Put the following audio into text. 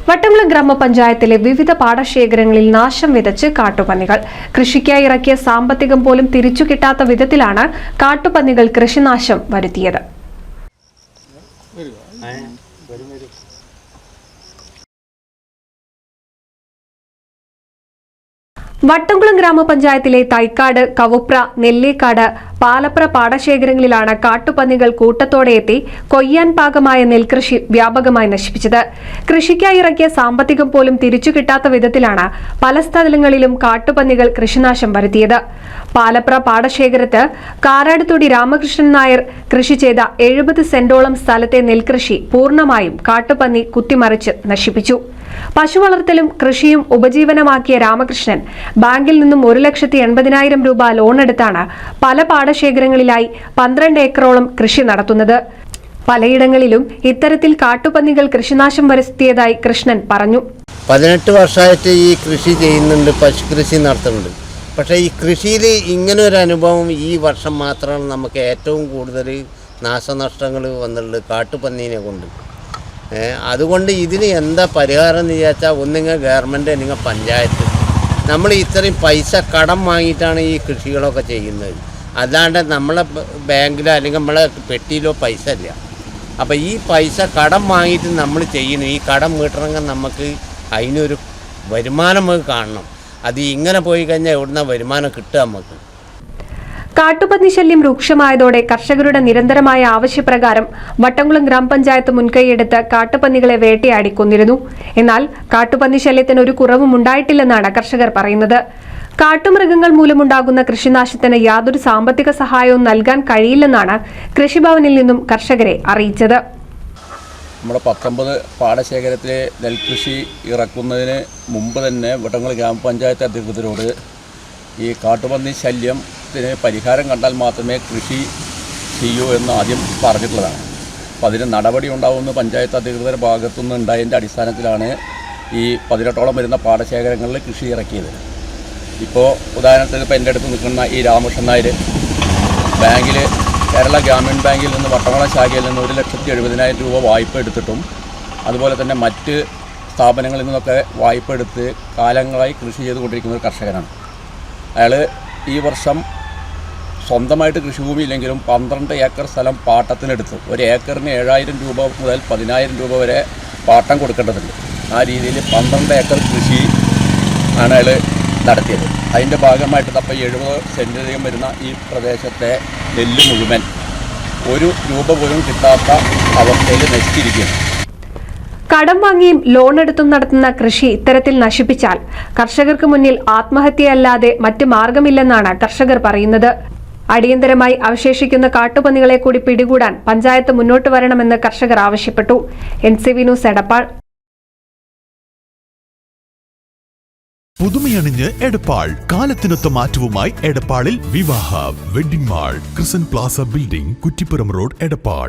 വട്ടംകുളം ഗ്രാമപഞ്ചായത്തിലെ വിവിധ പാടശേഖരങ്ങളിൽ നാശം വിതച്ച് കാട്ടുപന്നികൾ. കൃഷിക്കായി ഇറക്കിയ സാമ്പത്തികം പോലും തിരിച്ചു കിട്ടാത്ത വിധത്തിലാണ് കാട്ടുപന്നികൾ കൃഷിനാശം വരുത്തിയത്. വട്ടംകുളം ഗ്രാമപഞ്ചായത്തിലെ തൈക്കാട്, കവുപ്ര, നെല്ലിക്കാട്, പാലപ്ര പാടശേഖരങ്ങളിലാണ് കാട്ടുപന്നികൾ കൂട്ടത്തോടെ എത്തി കൊയ്യാൻ പാകമായ നെൽകൃഷി വ്യാപകമായി നശിപ്പിച്ചത്. കൃഷിക്കായി ഇറക്കിയ സാമ്പത്തികം പോലും തിരിച്ചു കിട്ടാത്ത വിധത്തിലാണ് പല സ്ഥലങ്ങളിലും കാട്ടുപന്നികൾ കൃഷിനാശം വരുത്തിയത്. പാലപ്ര പാടശേഖരത്ത് കാരാടുതൊടി രാമകൃഷ്ണൻ നായർ കൃഷി ചെയ്ത 70 സെന്റോളം സ്ഥലത്തെ നെൽകൃഷി പൂർണ്ണമായും കാട്ടുപന്നി കുത്തിമറിച്ച് നശിപ്പിച്ചു. പശു വളർത്തലും കൃഷിയും ഉപജീവനമാക്കിയ രാമകൃഷ്ണൻ ബാങ്കിൽ നിന്നും 1,80,000 രൂപ ലോണെടുത്താണ് പല പാടശേഖരങ്ങളിലായി 12 ഏക്കറോളം കൃഷി നടത്തുന്നത്. പലയിടങ്ങളിലും ഇത്തരത്തിൽ കാട്ടുപന്നികൾ കൃഷിനാശം വരുത്തിയതായി കൃഷ്ണൻ പറഞ്ഞു. 18 വർഷമായിട്ട് ഈ കൃഷി ചെയ്യുന്നുണ്ട്, പശുകൃഷി നടത്തുന്നുണ്ട്. പക്ഷേ ഈ കൃഷിയിൽ ഇങ്ങനെ ഒരു അനുഭവം ഈ വർഷം മാത്രമാണ് നമുക്ക് ഏറ്റവും കൂടുതൽ നാശനഷ്ടങ്ങൾ വന്നിട്ടുള്ളത് കാട്ടുപന്നീനെ കൊണ്ട്. അതുകൊണ്ട് ഇതിന് എന്താ പരിഹാരം എന്ന് വിചാരിച്ചാൽ ഒന്നുകിൽ ഗവൺമെൻറ് അല്ലെങ്കിൽ പഞ്ചായത്ത്. നമ്മൾ ഇത്രയും പൈസ കടം വാങ്ങിയിട്ടാണ് ഈ കൃഷികളൊക്കെ ചെയ്യുന്നത്. അല്ലാണ്ട് നമ്മളെ ബാങ്കിലോ അല്ലെങ്കിൽ നമ്മളെ പെട്ടിയിലോ പൈസ ഇല്ല. അപ്പോൾ ഈ പൈസ കടം വാങ്ങിയിട്ട് നമ്മൾ ചെയ്യുന്നു. ഈ കടം വീട്ടണമെങ്കിൽ നമുക്ക് അതിനൊരു വരുമാനം നമുക്ക് കാണണം. അത് ഇങ്ങനെ പോയി കഴിഞ്ഞാൽ എവിടുന്ന വരുമാനം കിട്ടുക നമുക്ക്. കാട്ടുപന്നി ശല്യം രൂക്ഷമായതോടെ കർഷകരുടെ നിരന്തരമായ ആവശ്യപ്രകാരം വട്ടംകുളം ഗ്രാമപഞ്ചായത്ത് മുൻകൈയെടുത്ത് കാട്ടുപന്നികളെ വേട്ടയാടി കൊന്നിരുന്നു. എന്നാൽ കാട്ടുപന്നി ശല്യത്തിന് ഒരു കുറവും ഉണ്ടായിട്ടില്ലെന്നാണ് കർഷകർ പറയുന്നത്. കാട്ടുമൃഗങ്ങൾ മൂലമുണ്ടാകുന്ന കൃഷിനാശത്തിന് യാതൊരു സാമ്പത്തിക സഹായവും നൽകാൻ കഴിയില്ലെന്നാണ് കൃഷിഭവനിൽ നിന്നും കർഷകരെ അറിയിച്ചത്. നമ്മുടെ 19 പാടശേഖരത്തിലെ നെൽകൃഷി ഇറക്കുന്നതിന് മുമ്പ് തന്നെ വട്ടംകുളം ഗ്രാമപഞ്ചായത്ത് അധികൃതരോട് ഈ കാട്ടുപന്നി ശല്യത്തിന് പരിഹാരം കണ്ടാൽ മാത്രമേ കൃഷി ചെയ്യൂ എന്ന് ആദ്യം പറഞ്ഞിട്ടുള്ളതാണ്. അപ്പോൾ അതിന് നടപടി ഉണ്ടാവുമെന്ന് പഞ്ചായത്ത് അധികൃതരുടെ ഭാഗത്തുനിന്ന് ഉണ്ടായതിൻ്റെ അടിസ്ഥാനത്തിലാണ് ഈ 18ഓളം വരുന്ന പാടശേഖരങ്ങളിൽ കൃഷി ഇറക്കിയത്. ഇപ്പോൾ ഉദാഹരണത്തിന് ഇപ്പോൾ എൻ്റെ അടുത്ത് നിൽക്കുന്ന ഈ രാമകൃഷ്ണൻ നായർ ബാങ്കിൽ, കേരള ഗ്രാമീൺ ബാങ്കിൽ നിന്ന് വട്ടംകുളം ശാഖയിൽ നിന്ന് 1,70,000 രൂപ വായ്പ എടുത്തിട്ടും അതുപോലെ തന്നെ മറ്റ് സ്ഥാപനങ്ങളിൽ നിന്നൊക്കെ വായ്പ എടുത്ത് കാലങ്ങളായി കൃഷി ചെയ്തുകൊണ്ടിരിക്കുന്ന ഒരു കർഷകനാണ്. അയാൾ ഈ വർഷം സ്വന്തമായിട്ട് കൃഷിഭൂമി ഇല്ലെങ്കിലും 12 ഏക്കർ സ്ഥലം പാട്ടത്തിനെടുത്ത് 1 ഏക്കറിന് 7,000 രൂപ മുതൽ 10,000 രൂപ വരെ പാട്ടം കൊടുക്കേണ്ടതുണ്ട്. ആ രീതിയിൽ 12 ഏക്കർ കൃഷി ആണ് അയാൾ നടത്തിയത്. അതിൻ്റെ ഭാഗമായിട്ട് അപ്പോൾ 70 സെൻറ്റിലധികം വരുന്ന ഈ പ്രദേശത്തെ നെല്ല് മുഴുവൻ 1 രൂപ പോലും കിട്ടാത്ത അവസ്ഥയിൽ നശിച്ചിരിക്കുകയാണ്. കടം വാങ്ങിയും ലോൺ എടുത്തും നടത്തുന്ന കൃഷി ഇത്തരത്തിൽ നശിപ്പിച്ചാൽ കർഷകർക്ക് മുന്നിൽ ആത്മഹത്യയല്ലാതെ മറ്റ് മാർഗമില്ലെന്നാണ് കർഷകർ പറയുന്നത്. അടിയന്തരമായി അവശേഷിക്കുന്ന കാട്ടുപന്നികളെ കൂടി പിടികൂടാൻ പഞ്ചായത്ത് മുന്നോട്ട് വരണമെന്ന് കർഷകർ ആവശ്യപ്പെട്ടു. NCV news Edappal. പുതുമയണിഞ്ഞ് എടപ്പാൾ. കാലത്തിനൊത്ത മാറ്റവുമായി എടപ്പാളിൽ വിവാഹ വെഡിംഗ് മാൾ, ക്രിസൻ plaza building, Kuttippuram road, Edappal.